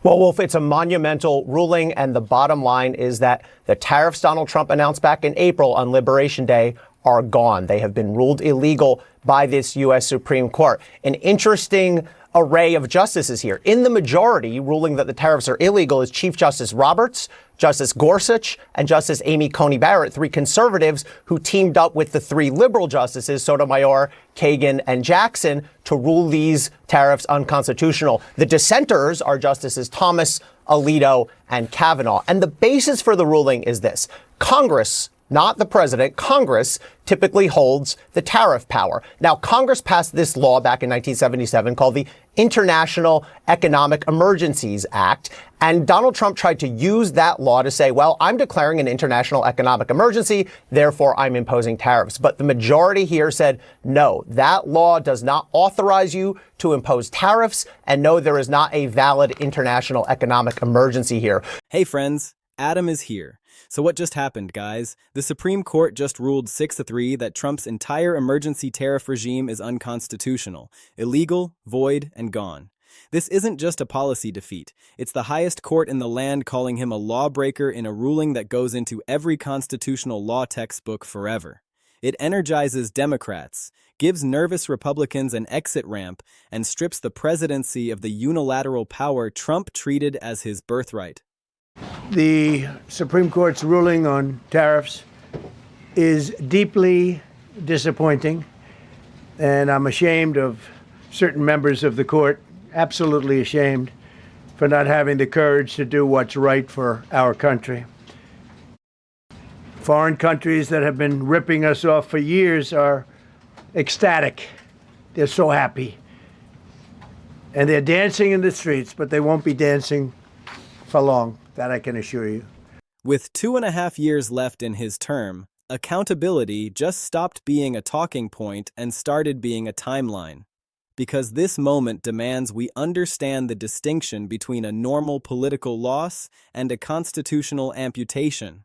Well, Wolf, it's a monumental ruling, and the bottom line is that the tariffs Donald Trump announced back in April on Liberation Day are gone. They have been ruled illegal by this U.S. Supreme Court. An interesting array of justices here. In the majority, ruling that the tariffs are illegal is Chief Justice Roberts, Justice Gorsuch, and Justice Amy Coney Barrett, three conservatives who teamed up with the three liberal justices, Sotomayor, Kagan, and Jackson, to rule these tariffs unconstitutional. The dissenters are Justices Thomas, Alito, and Kavanaugh. And the basis for the ruling is this: Congress, not the president, Congress typically holds the tariff power. Now, Congress passed this law back in 1977 called the International Economic Emergencies Act. And Donald Trump tried to use that law to say, well, I'm declaring an international economic emergency, therefore I'm imposing tariffs. But the majority here said, no, that law does not authorize you to impose tariffs. And no, there is not a valid international economic emergency here. Hey, friends, Adam is here. So what just happened, guys? The Supreme Court just ruled 6-3 that Trump's entire emergency tariff regime is unconstitutional, illegal, void, and gone. This isn't just a policy defeat. It's the highest court in the land calling him a lawbreaker in a ruling that goes into every constitutional law textbook forever. It energizes Democrats, gives nervous Republicans an exit ramp, and strips the presidency of the unilateral power Trump treated as his birthright. The Supreme Court's ruling on tariffs is deeply disappointing, and I'm ashamed of certain members of the court, absolutely ashamed, for not having the courage to do what's right for our country. Foreign countries that have been ripping us off for years are ecstatic. They're so happy. And they're dancing in the streets, but they won't be dancing for long. That I can assure you. With 2.5 years left in his term, accountability just stopped being a talking point and started being a timeline. Because this moment demands we understand the distinction between a normal political loss and a constitutional amputation.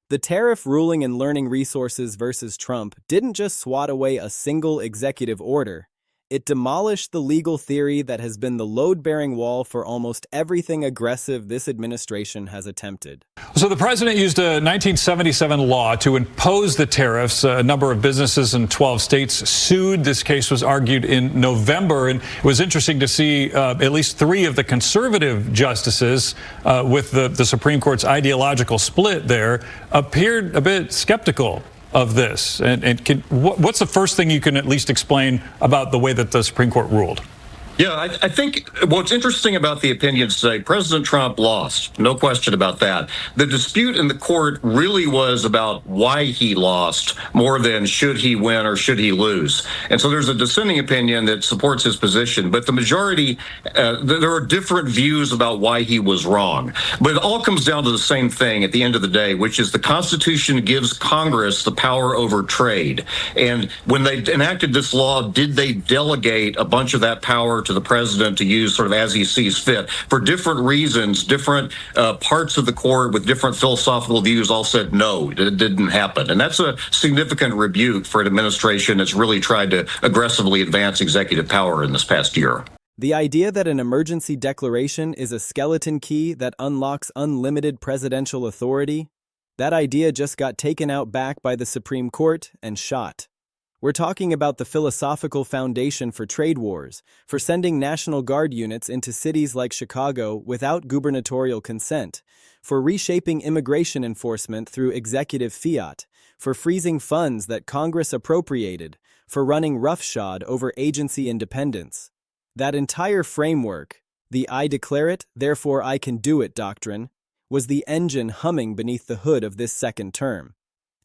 The tariff ruling in Learning Resources versus Trump didn't just swat away a single executive order. It demolished the legal theory that has been the load-bearing wall for almost everything aggressive this administration has attempted. So the president used a 1977 law to impose the tariffs. A number of businesses in 12 states sued. This case was argued in November, and it was interesting to see at least 3 of the conservative justices with the Supreme Court's ideological split there appeared a bit skeptical of this. And what's the first thing you can at least explain about the way that the Supreme Court ruled? Yeah, I think what's interesting about the opinions today, President Trump lost, no question about that. The dispute in the court really was about why he lost more than should he win or should he lose. And so there's a dissenting opinion that supports his position, but the majority, there are different views about why he was wrong. But it all comes down to the same thing at the end of the day, which is the Constitution gives Congress the power over trade. And when they enacted this law, did they delegate a bunch of that power to the president to use sort of as he sees fit? For different reasons, different parts of the court with different philosophical views all said no, it didn't happen. And that's a significant rebuke for an administration that's really tried to aggressively advance executive power in this past year. The idea that an emergency declaration is a skeleton key that unlocks unlimited presidential authority, that idea just got taken out back by the Supreme Court and shot. We're talking about the philosophical foundation for trade wars, for sending National Guard units into cities like Chicago without gubernatorial consent, for reshaping immigration enforcement through executive fiat, for freezing funds that Congress appropriated, for running roughshod over agency independence. That entire framework, the I declare it, therefore I can do it doctrine, was the engine humming beneath the hood of this second term.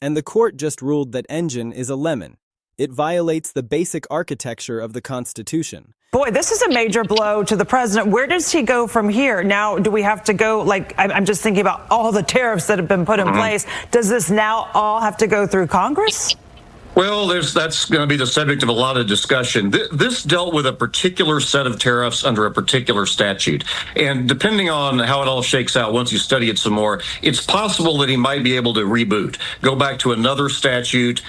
And the court just ruled that engine is a lemon. It violates the basic architecture of the Constitution. Boy, this is a major blow to the president. Where does he go from here? Now, do we have to go, I'm just thinking about all the tariffs that have been put in place. Does this now all have to go through Congress? Well, that's going to be the subject of a lot of discussion. This dealt with a particular set of tariffs under a particular statute. And depending on how it all shakes out, once you study it some more, it's possible that he might be able to reboot, go back to another statute,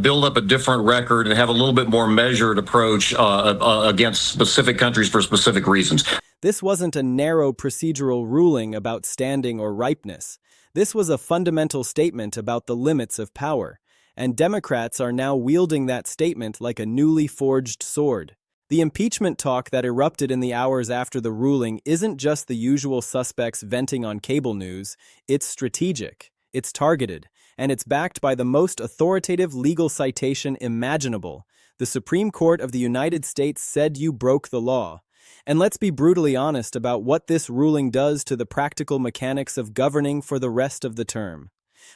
build up a different record, and have a little bit more measured approach against specific countries for specific reasons. This wasn't a narrow procedural ruling about standing or ripeness. This was a fundamental statement about the limits of power, and Democrats are now wielding that statement like a newly forged sword. The impeachment talk that erupted in the hours after the ruling isn't just the usual suspects venting on cable news. It's strategic, it's targeted, and it's backed by the most authoritative legal citation imaginable. The Supreme Court of the United States said you broke the law. And let's be brutally honest about what this ruling does to the practical mechanics of governing for the rest of the term.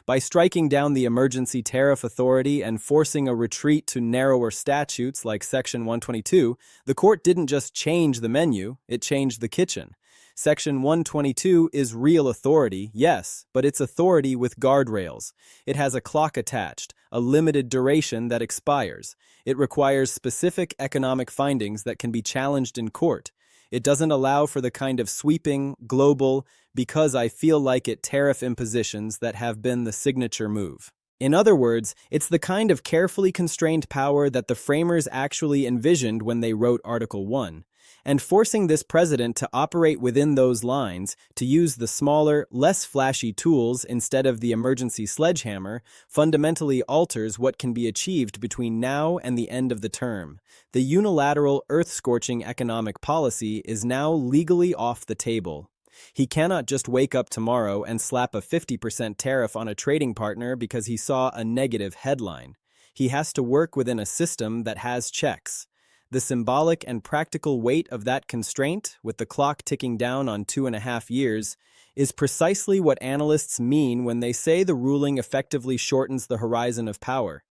By striking down the emergency tariff authority and forcing a retreat to narrower statutes like Section 122, the court didn't just change the menu, it changed the kitchen. Section 122 is real authority, yes, but it's authority with guardrails. It has a clock attached, a limited duration that expires. It requires specific economic findings that can be challenged in court. It doesn't allow for the kind of sweeping, global, because I feel like it tariff impositions that have been the signature move. In other words, it's the kind of carefully constrained power that the framers actually envisioned when they wrote Article 1. And forcing this president to operate within those lines, to use the smaller, less flashy tools instead of the emergency sledgehammer, fundamentally alters what can be achieved between now and the end of the term. The unilateral, earth-scorching economic policy is now legally off the table. He cannot just wake up tomorrow and slap a 50% tariff on a trading partner because he saw a negative headline. He has to work within a system that has checks. The symbolic and practical weight of that constraint, with the clock ticking down on 2.5 years, is precisely what analysts mean when they say the ruling effectively shortens the horizon of power.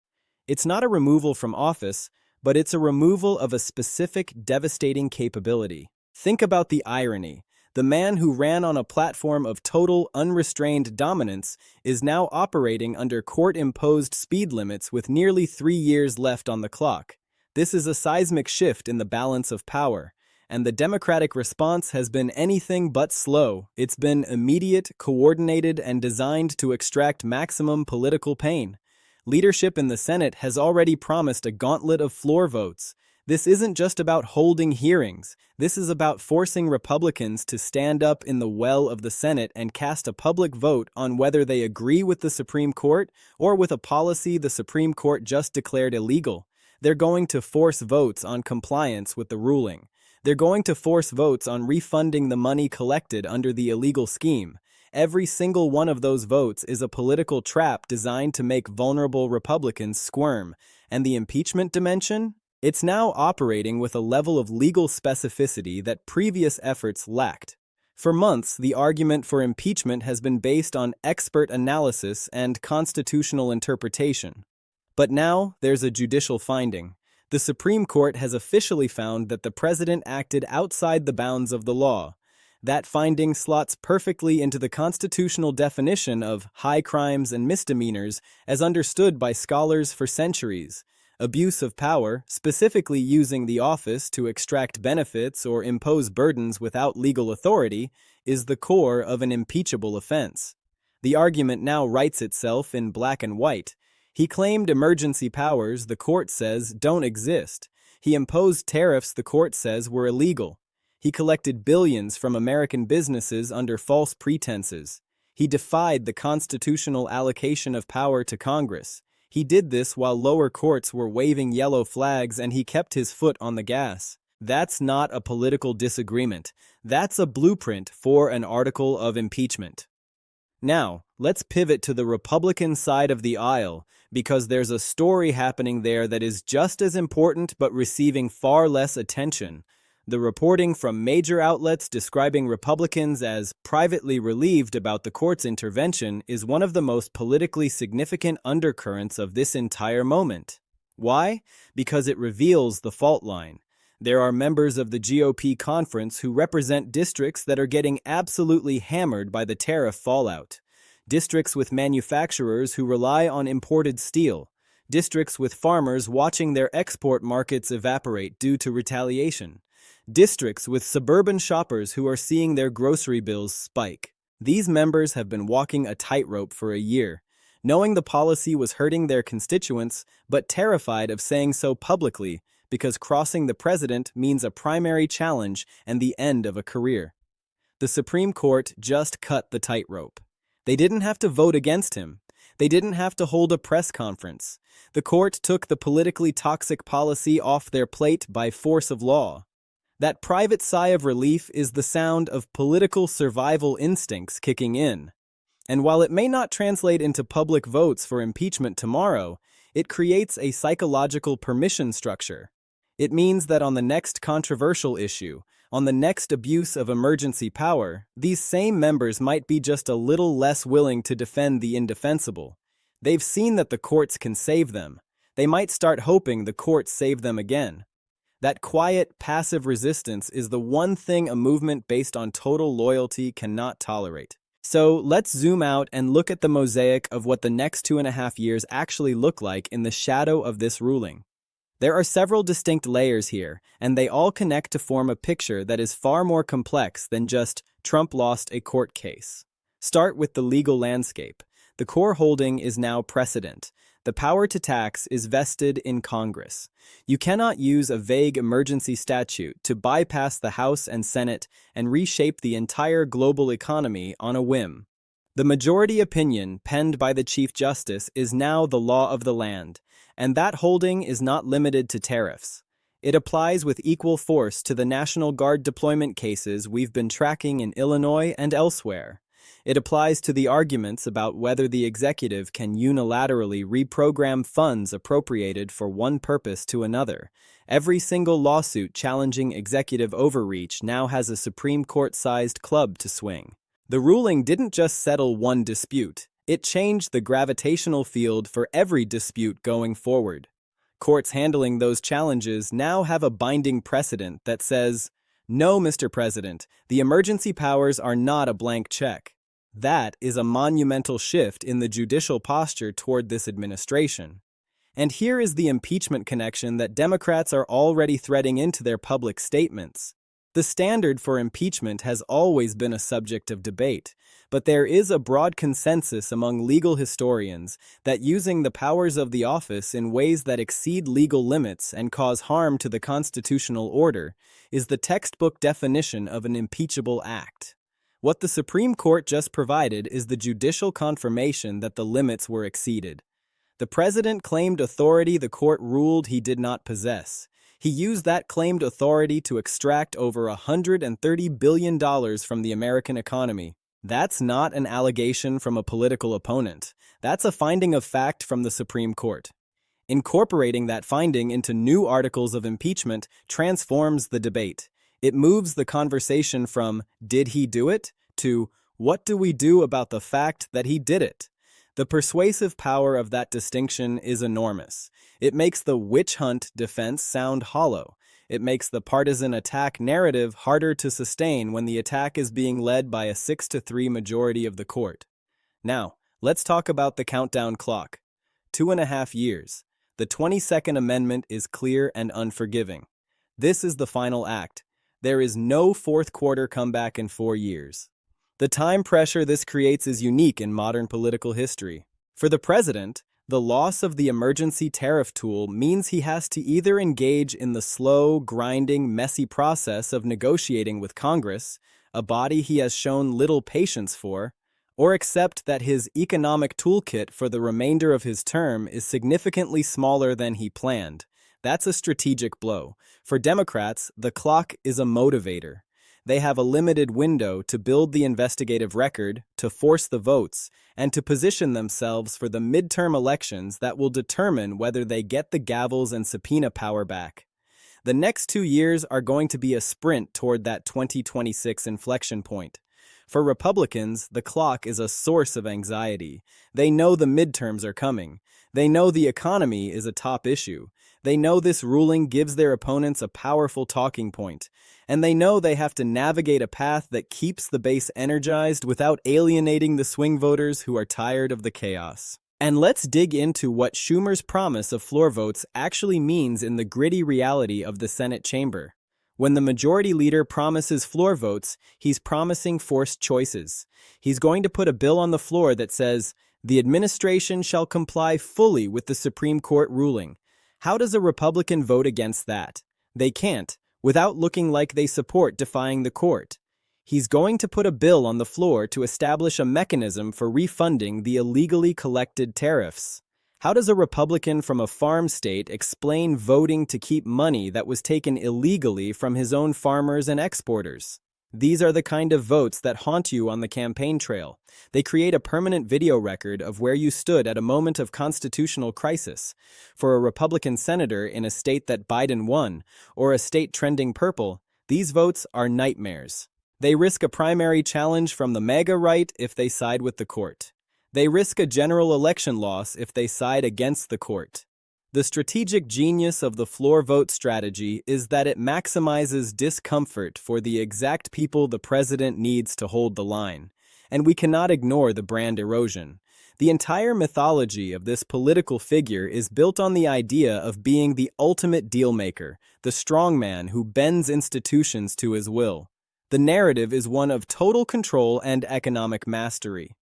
It's not a removal from office, but it's a removal of a specific devastating capability. Think about the irony. The man who ran on a platform of total, unrestrained dominance is now operating under court-imposed speed limits with nearly 3 years left on the clock. This is a seismic shift in the balance of power, and the Democratic response has been anything but slow. It's been immediate, coordinated, and designed to extract maximum political pain. Leadership in the Senate has already promised a gauntlet of floor votes. This isn't just about holding hearings. This is about forcing Republicans to stand up in the well of the Senate and cast a public vote on whether they agree with the Supreme Court or with a policy the Supreme Court just declared illegal. They're going to force votes on compliance with the ruling. They're going to force votes on refunding the money collected under the illegal scheme. Every single one of those votes is a political trap designed to make vulnerable Republicans squirm. And the impeachment dimension? It's now operating with a level of legal specificity that previous efforts lacked. For months, the argument for impeachment has been based on expert analysis and constitutional interpretation. But now, there's a judicial finding. The Supreme Court has officially found that the president acted outside the bounds of the law. That finding slots perfectly into the constitutional definition of high crimes and misdemeanors as understood by scholars for centuries. Abuse of power, specifically using the office to extract benefits or impose burdens without legal authority, is the core of an impeachable offense. The argument now writes itself in black and white. He claimed emergency powers the court says don't exist. He imposed tariffs the court says were illegal. He collected billions from American businesses under false pretenses. He defied the constitutional allocation of power to Congress. He did this while lower courts were waving yellow flags and he kept his foot on the gas. That's not a political disagreement. That's a blueprint for an article of impeachment. Now, let's pivot to the Republican side of the aisle, because there's a story happening there that is just as important but receiving far less attention. The reporting from major outlets describing Republicans as privately relieved about the court's intervention is one of the most politically significant undercurrents of this entire moment. Why? Because it reveals the fault line. There are members of the GOP conference who represent districts that are getting absolutely hammered by the tariff fallout. Districts with manufacturers who rely on imported steel. Districts with farmers watching their export markets evaporate due to retaliation. Districts with suburban shoppers who are seeing their grocery bills spike. These members have been walking a tightrope for a year, knowing the policy was hurting their constituents, but terrified of saying so publicly because crossing the president means a primary challenge and the end of a career. The Supreme Court just cut the tightrope. They didn't have to vote against him. They didn't have to hold a press conference. The court took the politically toxic policy off their plate by force of law. That private sigh of relief is the sound of political survival instincts kicking in. And while it may not translate into public votes for impeachment tomorrow, it creates a psychological permission structure. It means that on the next controversial issue, on the next abuse of emergency power, these same members might be just a little less willing to defend the indefensible. They've seen that the courts can save them. They might start hoping the courts save them again. That quiet, passive resistance is the one thing a movement based on total loyalty cannot tolerate. So let's zoom out and look at the mosaic of what the next 2.5 years actually look like in the shadow of this ruling. There are several distinct layers here, and they all connect to form a picture that is far more complex than just Trump lost a court case. Start with the legal landscape. The core holding is now precedent. The power to tax is vested in Congress. You cannot use a vague emergency statute to bypass the House and Senate and reshape the entire global economy on a whim. The majority opinion penned by the Chief Justice is now the law of the land, and that holding is not limited to tariffs. It applies with equal force to the National Guard deployment cases we've been tracking in Illinois and elsewhere. It applies to the arguments about whether the executive can unilaterally reprogram funds appropriated for one purpose to another. Every single lawsuit challenging executive overreach now has a Supreme Court-sized club to swing. The ruling didn't just settle one dispute. It changed the gravitational field for every dispute going forward. Courts handling those challenges now have a binding precedent that says, "No, Mr. President, the emergency powers are not a blank check." That is a monumental shift in the judicial posture toward this administration. And here is the impeachment connection that Democrats are already threading into their public statements. The standard for impeachment has always been a subject of debate, but there is a broad consensus among legal historians that using the powers of the office in ways that exceed legal limits and cause harm to the constitutional order is the textbook definition of an impeachable act. What the Supreme Court just provided is the judicial confirmation that the limits were exceeded. The president claimed authority the court ruled he did not possess. He used that claimed authority to extract over $130 billion from the American economy. That's not an allegation from a political opponent. That's a finding of fact from the Supreme Court. Incorporating that finding into new articles of impeachment transforms the debate. It moves the conversation from, "Did he do it?" to, "What do we do about the fact that he did it?" The persuasive power of that distinction is enormous. It makes the witch hunt defense sound hollow. It makes the partisan attack narrative harder to sustain when the attack is being led by a 6-3 majority of the court. Now, let's talk about the countdown clock. 2.5 years. The 22nd Amendment is clear and unforgiving. This is the final act. There is no fourth quarter comeback in 4 years. The time pressure this creates is unique in modern political history. For the president, the loss of the emergency tariff tool means he has to either engage in the slow, grinding, messy process of negotiating with Congress, a body he has shown little patience for, or accept that his economic toolkit for the remainder of his term is significantly smaller than he planned. That's a strategic blow. For Democrats, the clock is a motivator. They have a limited window to build the investigative record, to force the votes, and to position themselves for the midterm elections that will determine whether they get the gavels and subpoena power back. The next 2 years are going to be a sprint toward that 2026 inflection point. For Republicans, the clock is a source of anxiety. They know the midterms are coming. They know the economy is a top issue. They know this ruling gives their opponents a powerful talking point. And they know they have to navigate a path that keeps the base energized without alienating the swing voters who are tired of the chaos. And let's dig into what Schumer's promise of floor votes actually means in the gritty reality of the Senate chamber. When the majority leader promises floor votes, he's promising forced choices. He's going to put a bill on the floor that says, "The administration shall comply fully with the Supreme Court ruling." How does a Republican vote against that? They can't, without looking like they support defying the court. He's going to put a bill on the floor to establish a mechanism for refunding the illegally collected tariffs. How does a Republican from a farm state explain voting to keep money that was taken illegally from his own farmers and exporters? These are the kind of votes that haunt you on the campaign trail. They create a permanent video record of where you stood at a moment of constitutional crisis. For a Republican senator in a state that Biden won, or a state trending purple, these votes are nightmares. They risk a primary challenge from the MAGA right if they side with the court. They risk a general election loss if they side against the court. The strategic genius of the floor vote strategy is that it maximizes discomfort for the exact people the president needs to hold the line. And we cannot ignore the brand erosion. The entire mythology of this political figure is built on the idea of being the ultimate dealmaker, the strongman who bends institutions to his will. The narrative is one of total control and economic mastery.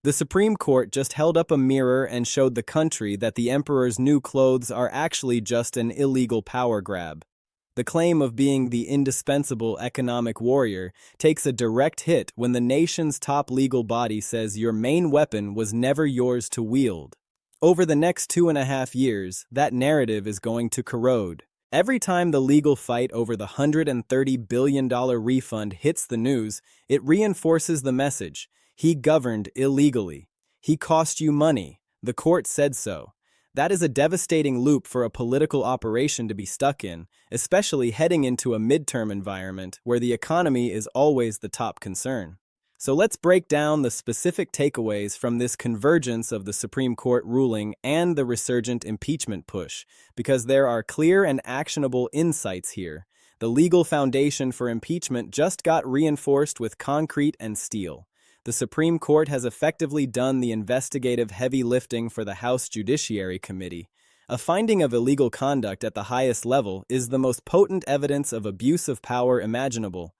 The Supreme Court just held up a mirror and showed the country that the emperor's new clothes are actually just an illegal power grab. The claim of being the indispensable economic warrior takes a direct hit when the nation's top legal body says your main weapon was never yours to wield. Over the next 2.5 years, that narrative is going to corrode. Every time the legal fight over the $130 billion refund hits the news, it reinforces the message. He governed illegally. He cost you money. The court said so. That is a devastating loop for a political operation to be stuck in, especially heading into a midterm environment where the economy is always the top concern. So let's break down the specific takeaways from this convergence of the Supreme Court ruling and the resurgent impeachment push, because there are clear and actionable insights here. The legal foundation for impeachment just got reinforced with concrete and steel. The Supreme Court has effectively done the investigative heavy lifting for the House Judiciary Committee. A finding of illegal conduct at the highest level is the most potent evidence of abuse of power imaginable.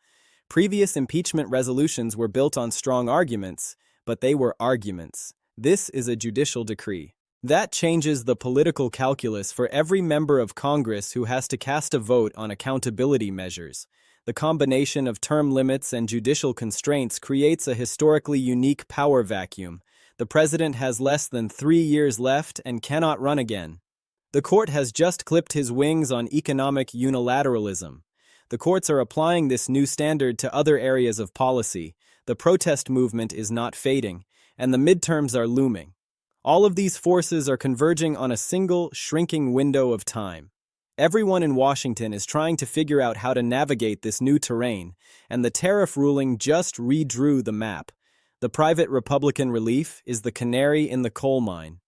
Previous impeachment resolutions were built on strong arguments, but they were arguments. This is a judicial decree. That changes the political calculus for every member of Congress who has to cast a vote on accountability measures. The combination of term limits and judicial constraints creates a historically unique power vacuum. The president has less than 3 years left and cannot run again. The court has just clipped his wings on economic unilateralism. The courts are applying this new standard to other areas of policy. The protest movement is not fading, and the midterms are looming. All of these forces are converging on a single, shrinking window of time. Everyone in Washington is trying to figure out how to navigate this new terrain, and the tariff ruling just redrew the map. The private Republican relief is the canary in the coal mine.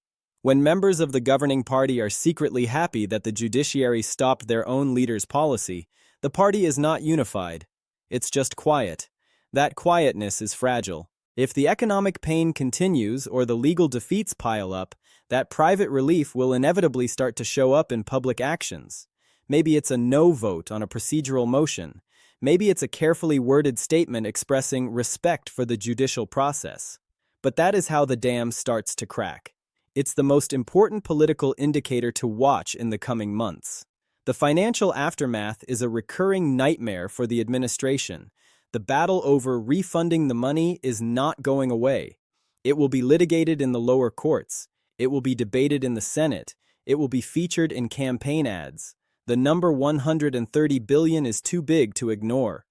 When members of the governing party are secretly happy that the judiciary stopped their own leader's policy, the party is not unified. It's just quiet. That quietness is fragile. If the economic pain continues or the legal defeats pile up, that private relief will inevitably start to show up in public actions. Maybe it's a no vote on a procedural motion. Maybe it's a carefully worded statement expressing respect for the judicial process. But that is how the dam starts to crack. It's the most important political indicator to watch in the coming months. The financial aftermath is a recurring nightmare for the administration. The battle over refunding the money is not going away. It will be litigated in the lower courts. It will be debated in the Senate. It will be featured in campaign ads. The number $130 billion is too big to ignore.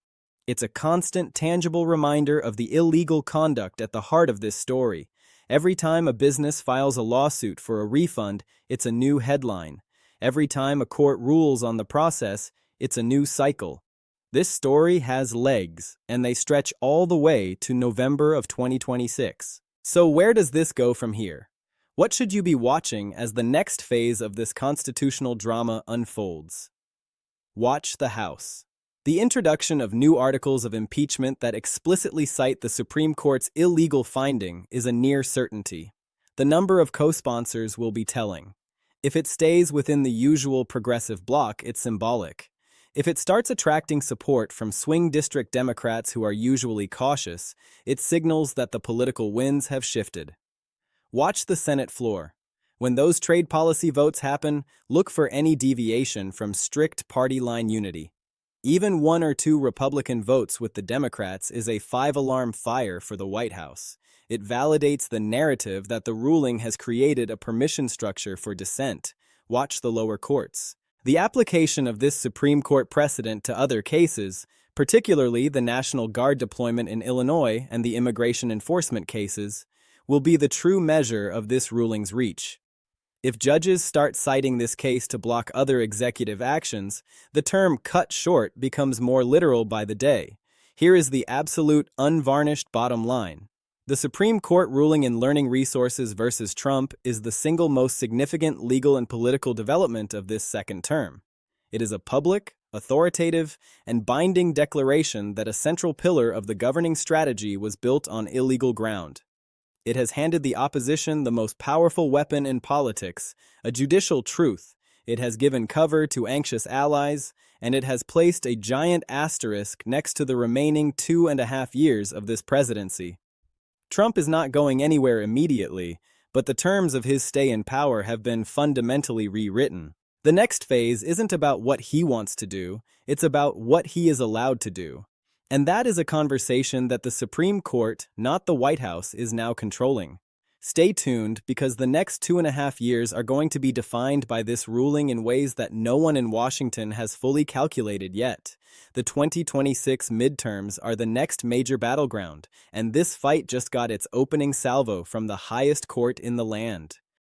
It's a constant, tangible reminder of the illegal conduct at the heart of this story. Every time a business files a lawsuit for a refund, it's a new headline. Every time a court rules on the process, it's a new cycle. This story has legs, and they stretch all the way to November of 2026. So where does this go from here? What should you be watching as the next phase of this constitutional drama unfolds? Watch the House. The introduction of new articles of impeachment that explicitly cite the Supreme Court's illegal finding is a near certainty. The number of co-sponsors will be telling. If it stays within the usual progressive bloc, it's symbolic. If it starts attracting support from swing district Democrats who are usually cautious, it signals that the political winds have shifted. Watch the Senate floor. When those trade policy votes happen, look for any deviation from strict party line unity. Even 1 or 2 Republican votes with the Democrats is a 5-alarm fire for the White House. It validates the narrative that the ruling has created a permission structure for dissent. Watch the lower courts. The application of this Supreme Court precedent to other cases, particularly the National Guard deployment in Illinois and the immigration enforcement cases, will be the true measure of this ruling's reach. If judges start citing this case to block other executive actions, the term cut short becomes more literal by the day. Here is the absolute, unvarnished bottom line. The Supreme Court ruling in Learning Resources versus Trump is the single most significant legal and political development of this second term. It is a public, authoritative, and binding declaration that a central pillar of the governing strategy was built on illegal ground. It has handed the opposition the most powerful weapon in politics, a judicial truth. It has given cover to anxious allies, and it has placed a giant asterisk next to the remaining 2.5 years of this presidency. Trump is not going anywhere immediately, but the terms of his stay in power have been fundamentally rewritten. The next phase isn't about what he wants to do, it's about what he is allowed to do. And that is a conversation that the Supreme Court, not the White House, is now controlling. Stay tuned, because the next 2.5 years are going to be defined by this ruling in ways that no one in Washington has fully calculated yet. The 2026 midterms are the next major battleground, and this fight just got its opening salvo from the highest court in the land.